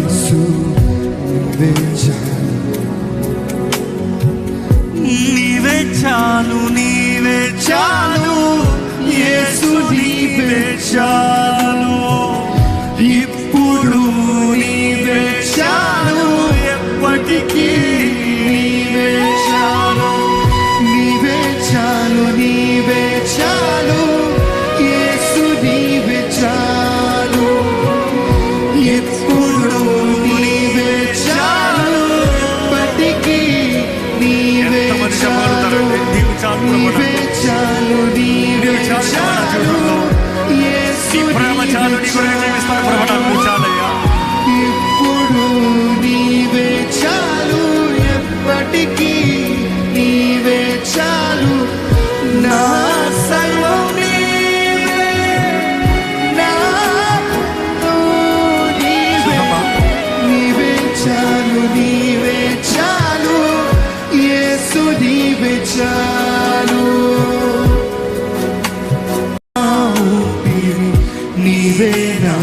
యేసు నీవే చాలు, నీవే చాలు యేసు, నీవే చాలు. ఇప్పుడు నీవే చాలు, ఎప్పటికీ నీవే చాలు. నీవే చాలు, నీవే చాలు యేసు, నీవే చాలు. ఎప్పుడు నీవే చాలు, ఎప్పటికీ నీవే చాలు. నీవే చాలు, నీవే చాలు యేసు, నీవే చాలు. ఇప్పుడు నీవే చాలు, ఎప్పటికీ నీవే చాలు. నా సర్వం నీవే, నాతో నీవే. నీవే చాలు, నీవే చాలు యేసు, నీవే చాలు. నీవే నా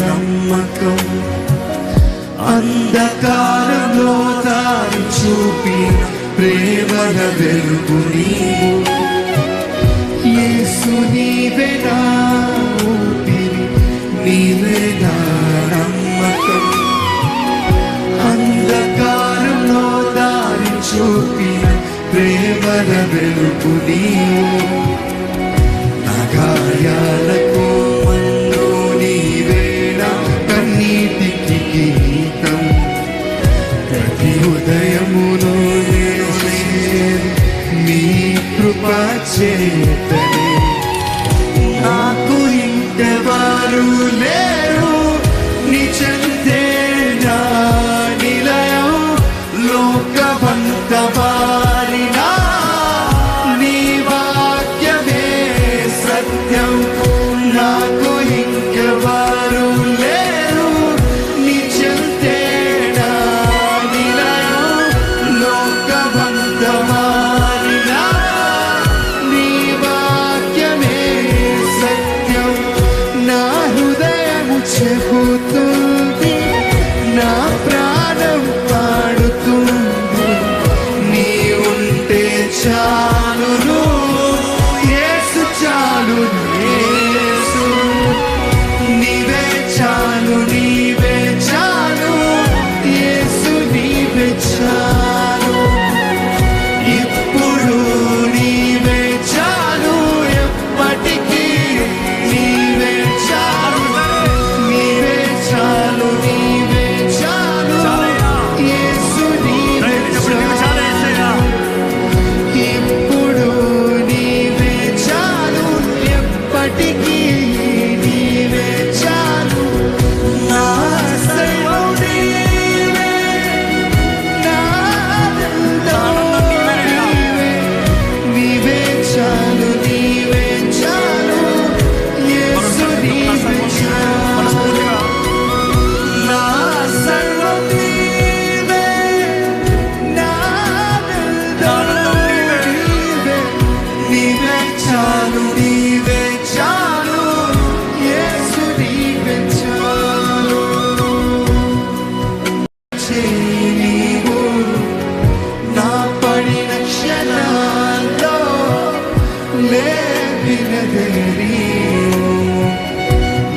నమ్మకం, అంధకారంలో దారి చూపి ప్రేమల వెలుగు నీవు యేసు. నీవే నా ఊపిరి, నీవే నా నమ్మకం, అంధకారంలో దారి చూపి ప్రేమల వెలుగు నీవు. నా గాయాలకు మందు నీవే, నా కన్నీటికి గీతం. ప్రతి ఉదయమును నీ కృపా చేతనే. నాకు ఇంకెవరు లేరు, నీ చెంతే నా నిలయం. లోకమంత మారినా నీ వాక్యమే సత్యం. నాకు ఇంకెవరు లేరు, నీ చెంతే నా నిలయం. లోకమంత మారినా నీ వాక్యమే సత్యం. నా హృదయము చెబుతుంది, నా ప్రాణం పాడుతుంది, నీ ఉంటే చాలును యేసు, చాలు యేసు. నీవే చాలు, నీవే చాలు యేసు, నీవే చాలు. ఇప్పుడు నీవే చాలు, ఎప్పటికీ నీవే చాలు. నీవే చాలు, నీవే చాలు యేసు, నీవే చాలు. ఇప్పుడు నీవే చాలు, ఎప్పటికీ నీవే చాలు. నా సర్వం నీవే, నా ఆనందం నీవే. నీవే చాలు, నీవే చాలు యేసు, నీవే చాలు. నా సర్వం నీవే, నా ఆనందం నీవే. నీవే చాలు, నీవే చాలు యేసు, నీవే చాలు. నీవు నా పడిన క్షణాల్లో లేపినదే నీవు.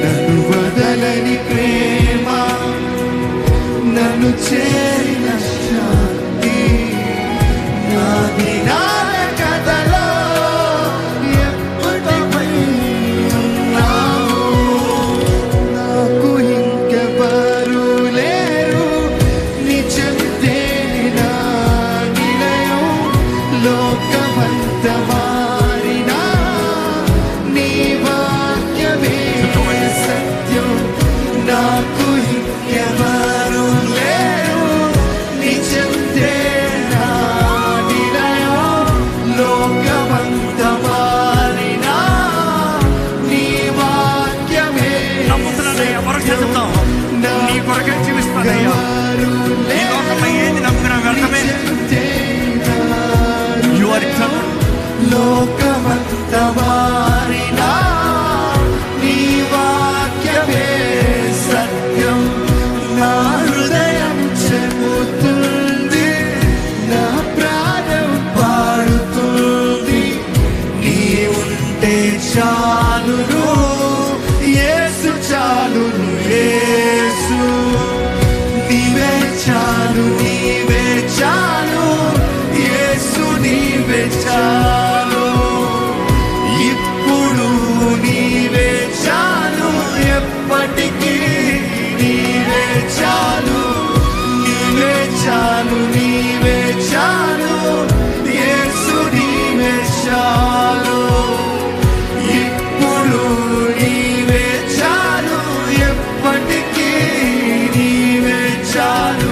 నన్ను వదలని ప్రేమ, నన్ను చేరిన శాంతి. నా దినాల కథలో ఎప్పటికీ ఉన్నావు. నాకు ఇంకెవరు లేరు, నీ చెంతే నా నిలయం. లోకమంత మారినా నీ వాక్యమే సత్యం. నాకు ఇంకెవరు లేరు, నీ చెంతే నా నిలయం. లోకమంత మారినా నీ వాక్యమే సత్యం. నీ కొరకే జీవిస్తానయ్యా. ఈ లోకంలో ఏది నమ్ముకున్నా వ్యర్థమే. లోకమంత మారినా నీ వాక్యమే సత్యం. నా వచ్చారు